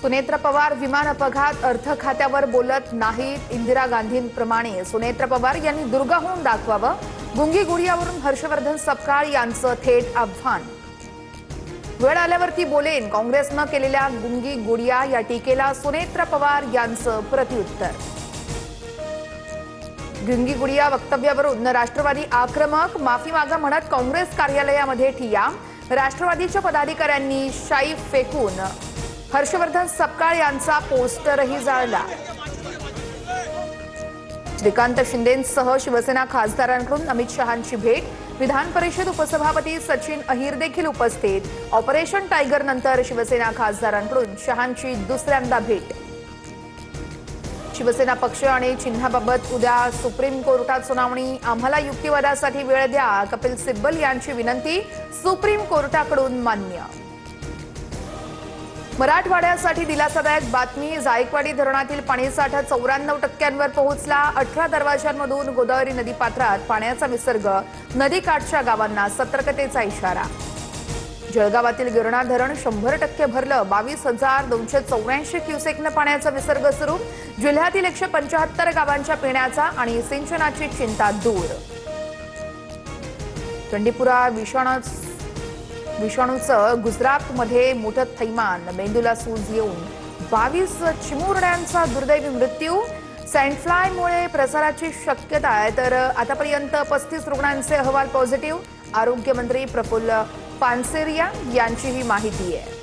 सुनेत्र पवार विमान अपघात अर्थ खात्यावर बोलत नाहीत। इंदिरा गांधींप्रमाणे सुनेत्र पवार यांनी दुर्गाहून दाखवावं। गुंगी गुडियावरून हर्षवर्धन सपकाळ यांचं थेट आव्हान। वेळ आल्यावरती बोलेन, काँग्रेसनं केलेल्या गुंगी गुडिया या टीकेला सुनेत्र पवार यांचं प्रत्युत्तर। गुंगी गुडिया वक्तव्यावरून राष्ट्रवादी आक्रमक, माफी मागा म्हणत काँग्रेस कार्यालयामध्ये ठिय्या। राष्ट्रवादीच्या पदाधिकाऱ्यांनी शाई फेकून हर्षवर्धन सपकाळ यांचा पोस्टरही जाळला। श्रीकांत शिंदेंसह शिवसेना खासदारांकडून अमित शहांची भेट। विधान परिषद उपसभापती सचिन अहिर देखील उपस्थित। ऑपरेशन टायगर नंतर शिवसेना खासदारांकडून शहांची दुसऱ्यांदा भेट। शिवसेना पक्ष आणि चिन्हाबाबत उद्या सुप्रीम कोर्टात सुनावणी। आम्हाला युक्तिवादासाठी वेळ द्या, कपिल सिब्बल यांची विनंती सुप्रीम कोर्टाकडून मान्य। मराठवाड्यासाठी दिलासादायक बातमी। जायकवाडी धरणातील पाणीसाठा 94% पोहोचला। 18 दरवाजांमधून गोदावरी नदीपात्रात पाण्याचा विसर्ग। नदीकाठच्या गावांना सतर्कतेचा इशारा। जळगावातील गिरणा धरण 100% भरलं। 22,284 क्युसेकनं पाण्याचा विसर्ग सुरू। जिल्ह्यातील 175 गावांच्या पिण्याचा आणि सिंचनाची चिंता दूर। चंडीपुरा विषाणूचं गुजरातमध्ये मोठं थैमान। मेंदूला सूज येऊन 22 चिमुरड्यांचा दुर्दैवी मृत्यू। सँडफ्लायमुळे प्रसाराची शक्यता आहे, तर आतापर्यंत 35 रुग्णांचे अहवाल पॉझिटिव्ह। आरोग्यमंत्री प्रफुल्ल पानसेरिया यांची ही माहिती आहे।